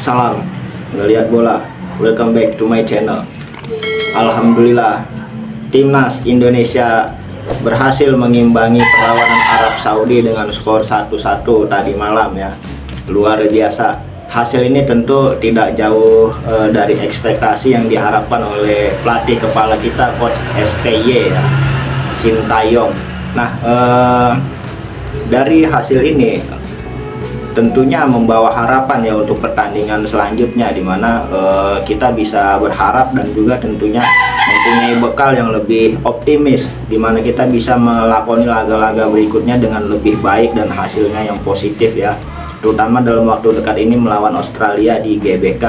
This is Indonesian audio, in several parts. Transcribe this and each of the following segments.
Salam ngelihat bola. Welcome back to my channel. Alhamdulillah, timnas Indonesia berhasil mengimbangi perlawanan Arab Saudi dengan skor 1-1 tadi malam ya. Luar biasa. Hasil ini tentu tidak jauh dari ekspektasi yang diharapkan oleh pelatih kepala kita, Coach STY ya, Sintayong. Nah, dari hasil ini tentunya membawa harapan ya untuk pertandingan selanjutnya, di mana kita bisa berharap dan juga tentunya mempunyai bekal yang lebih optimis, di mana kita bisa melakoni laga-laga berikutnya dengan lebih baik dan hasilnya yang positif ya, terutama dalam waktu dekat ini melawan Australia di GBK.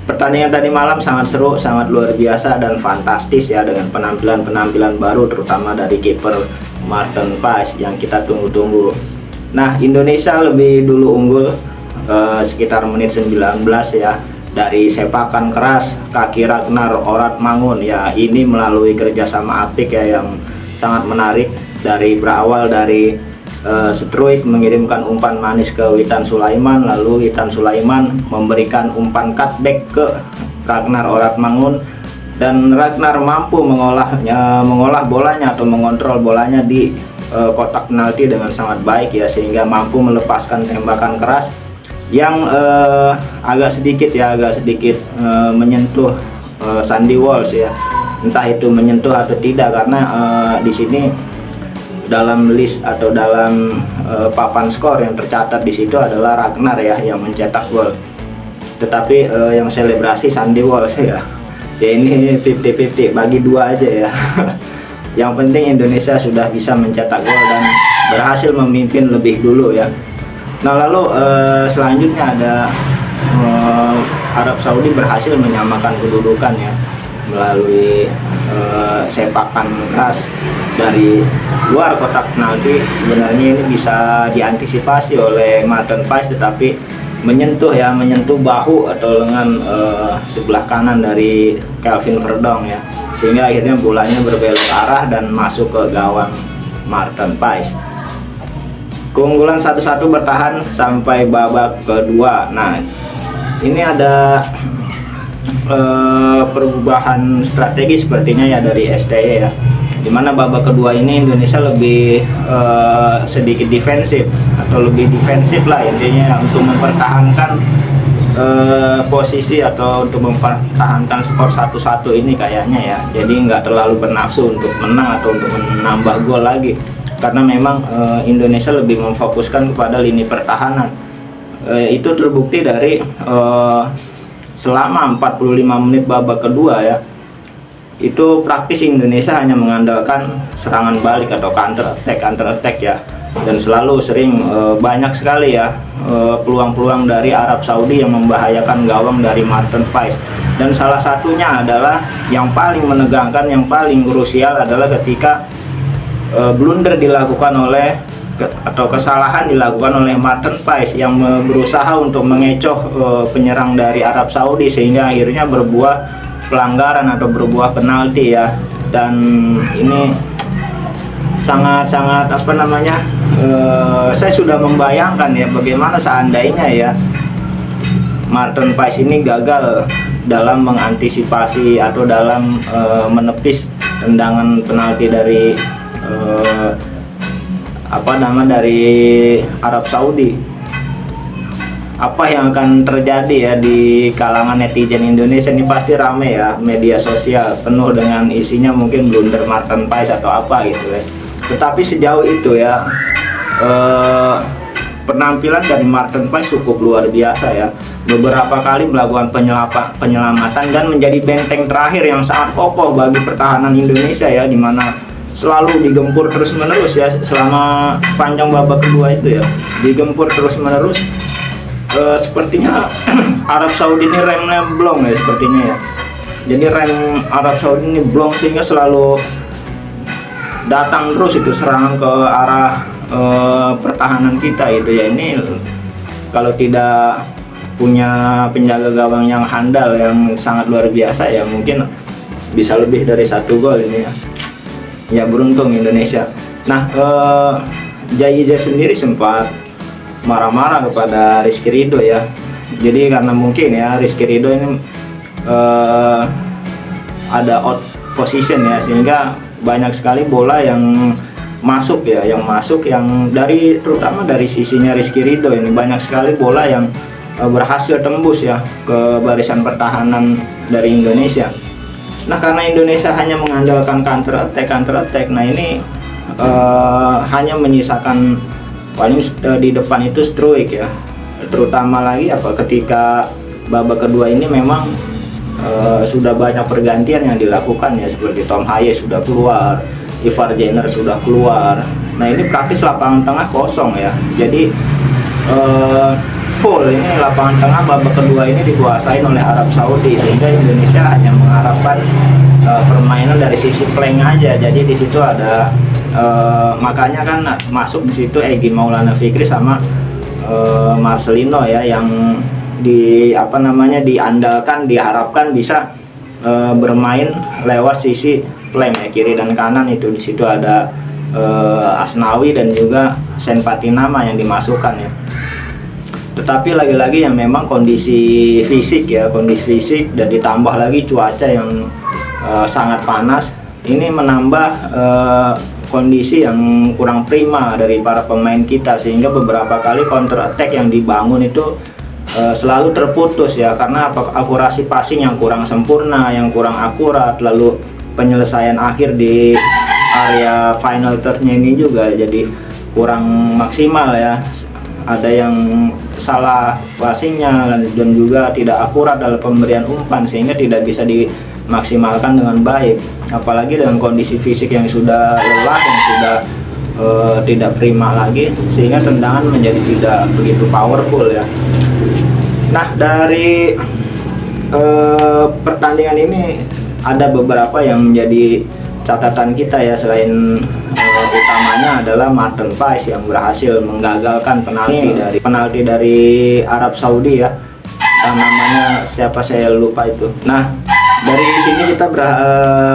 Pertandingan tadi malam sangat seru, sangat luar biasa dan fantastis ya, dengan penampilan-penampilan baru terutama dari kiper Maarten Paes yang kita tunggu-tunggu. Nah, Indonesia lebih dulu unggul sekitar menit 19 ya, dari sepakan keras kaki Ragnar Oratmangun ya. Ini melalui kerjasama apik ya yang sangat menarik, dari berawal dari Struijk mengirimkan umpan manis ke Witan Sulaiman, lalu Witan Sulaiman memberikan umpan cutback ke Ragnar Oratmangun, dan Ragnar mampu mengolah bolanya atau mengontrol bolanya di kotak penalti dengan sangat baik ya, sehingga mampu melepaskan tembakan keras yang agak sedikit menyentuh Sandy Walsh ya. Entah itu menyentuh atau tidak, karena di sini dalam list atau dalam papan skor yang tercatat di situ adalah Ragnar ya yang mencetak gol, tetapi yang selebrasi Sandy Walsh ya. Ya ini 50-50, bagi dua aja ya. Yang penting Indonesia sudah bisa mencetak gol dan berhasil memimpin lebih dulu ya. Nah, lalu selanjutnya ada Arab Saudi berhasil menyamakan kedudukan ya, melalui sepakan keras dari luar kotak penalti. Sebenarnya ini bisa diantisipasi oleh Maarten Paes, tetapi menyentuh bahu atau lengan sebelah kanan dari Kelvin Verdonk ya, sehingga akhirnya bolanya berbelok arah dan masuk ke gawang Maarten Paes. Keunggulan 1-1 bertahan sampai babak kedua. Nah, ini ada perubahan strategi sepertinya ya dari STY ya, dimana babak kedua ini Indonesia lebih sedikit defensif atau lebih defensif lah intinya, untuk mempertahankan posisi atau untuk mempertahankan skor 1-1 ini kayaknya ya. Jadi nggak terlalu bernafsu untuk menang atau untuk menambah gol lagi, karena memang Indonesia lebih memfokuskan kepada lini pertahanan. Itu terbukti dari selama 45 menit babak kedua ya, itu praktis Indonesia hanya mengandalkan serangan balik atau counter attack ya, dan selalu sering banyak sekali ya peluang-peluang dari Arab Saudi yang membahayakan gawang dari Maarten Paes. Dan salah satunya adalah yang paling menegangkan, yang paling krusial adalah ketika blunder dilakukan oleh atau kesalahan dilakukan oleh Maarten Paes yang berusaha untuk mengecoh penyerang dari Arab Saudi, sehingga akhirnya berbuah pelanggaran atau berbuah penalti ya. Dan ini sangat saya sudah membayangkan ya, bagaimana seandainya ya Maarten Paes ini gagal dalam mengantisipasi atau dalam menepis tendangan penalti dari dari Arab Saudi. Apa yang akan terjadi ya di kalangan netizen Indonesia ini? Pasti rame ya, media sosial penuh dengan isinya mungkin blunder Maarten Paes atau apa gitu ya. Tetapi sejauh itu ya penampilan dari Maarten Paes cukup luar biasa ya. Beberapa kali melakukan penyelamatan dan menjadi benteng terakhir yang sangat kokoh bagi pertahanan Indonesia ya, dimana selalu digempur terus-menerus ya selama panjang babak kedua itu ya, digempur terus-menerus. Sepertinya Arab Saudi ini remnya blong ya sepertinya ya. Jadi rem Arab Saudi ini blong, sehingga selalu datang terus itu serangan ke arah pertahanan kita itu ya. Ini kalau tidak punya penjaga gawang yang handal yang sangat luar biasa ya, mungkin bisa lebih dari 1 gol ini ya. Ya, beruntung Indonesia. Nah, Jaiza sendiri sempat marah-marah kepada Rizky Ridho ya, Jadi karena mungkin ya Rizky Ridho ini ada out position ya, sehingga banyak sekali bola yang masuk ya, yang dari, terutama dari sisinya Rizky Ridho ini banyak sekali bola yang berhasil tembus ya ke barisan pertahanan dari Indonesia. Nah, karena Indonesia hanya mengandalkan counter attack, nah ini hanya menyisakan paling di depan itu Struijk ya, terutama lagi ketika babak kedua ini memang sudah banyak pergantian yang dilakukan ya, seperti Tom Haye sudah keluar, Ivar Jenner sudah keluar. Nah, ini praktis lapangan tengah kosong ya, jadi full ini lapangan tengah babak kedua ini dikuasain oleh Arab Saudi, sehingga Indonesia hanya mengharapkan permainan dari sisi flank aja. Jadi di situ ada makanya kan masuk di situ Egy Maulana Fikri sama Marcelino ya, yang diandalkan, diharapkan bisa bermain lewat sisi flank ya, kiri dan kanan. Itu di situ ada Asnawi dan juga Sen Patinama yang dimasukkan ya. Tetapi lagi-lagi yang memang kondisi fisik dan ditambah lagi cuaca yang sangat panas ini menambah kondisi yang kurang prima dari para pemain kita, sehingga beberapa kali counter attack yang dibangun itu selalu terputus ya, karena akurasi passing yang kurang sempurna, yang kurang akurat, lalu penyelesaian akhir di area final third-nya ini juga jadi kurang maksimal ya. Ada yang salah passingnya dan juga tidak akurat dalam pemberian umpan, sehingga tidak bisa dimaksimalkan dengan baik, apalagi dengan kondisi fisik yang sudah lelah, yang sudah tidak prima lagi, sehingga tendangan menjadi tidak begitu powerful ya. Nah, dari pertandingan ini ada beberapa yang menjadi catatan kita ya, selain utamanya adalah Maarten Paes yang berhasil menggagalkan penalti dari Arab Saudi ya, namanya siapa saya lupa itu. Nah, dari sini kita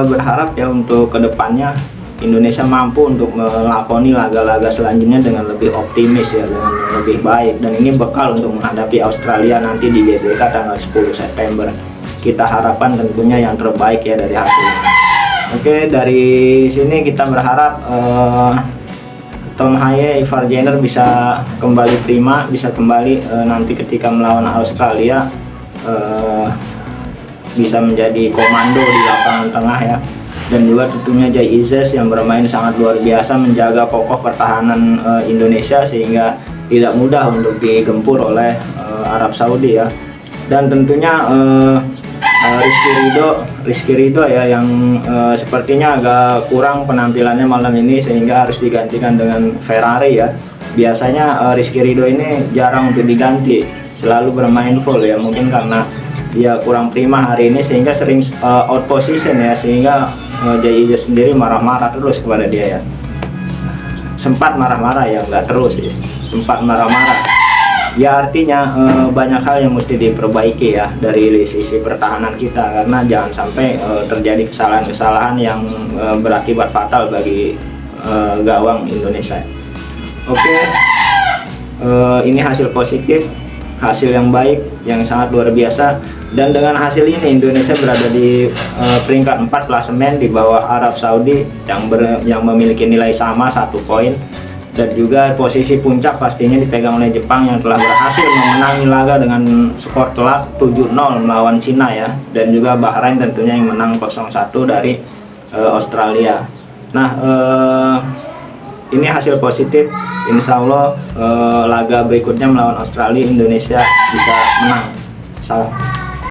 berharap ya untuk kedepannya Indonesia mampu untuk melakoni laga-laga selanjutnya dengan lebih optimis ya, dengan lebih baik, dan ini bekal untuk menghadapi Australia nanti di GBK tanggal 10 September. Kita harapkan tentunya yang terbaik ya dari hasilnya. Oke, dari sini kita berharap Tom Haye, Ivar Jenner bisa kembali prima, bisa kembali nanti ketika melawan Australia bisa menjadi komando di lapangan tengah ya. Dan juga tentunya Jai Izes yang bermain sangat luar biasa menjaga kokoh pertahanan Indonesia, sehingga tidak mudah untuk digempur oleh Arab Saudi ya. Dan tentunya Rizky Ridho ya, yang sepertinya agak kurang penampilannya malam ini, sehingga harus digantikan dengan Ferrari ya. Biasanya Rizky Ridho ini jarang untuk diganti, selalu bermain full ya, mungkin karena dia kurang prima hari ini sehingga sering out position ya, sehingga Jai Izes sendiri marah-marah terus kepada dia ya. Sempat marah-marah ya, nggak terus ya, sempat marah-marah ya, artinya banyak hal yang mesti diperbaiki ya dari sisi pertahanan kita, karena jangan sampai terjadi kesalahan-kesalahan yang berakibat fatal bagi gawang Indonesia. Oke, ini hasil positif, hasil yang baik, yang sangat luar biasa, dan dengan hasil ini Indonesia berada di peringkat 4 klasemen di bawah Arab Saudi yang memiliki nilai sama 1 poin. Dan juga posisi puncak pastinya dipegang oleh Jepang yang telah berhasil memenangi laga dengan skor telak 7-0 melawan Cina ya, dan juga Bahrain tentunya yang menang 0-1 dari Australia. Nah, ini hasil positif. Insya Allah laga berikutnya melawan Australia Indonesia bisa menang. Salam.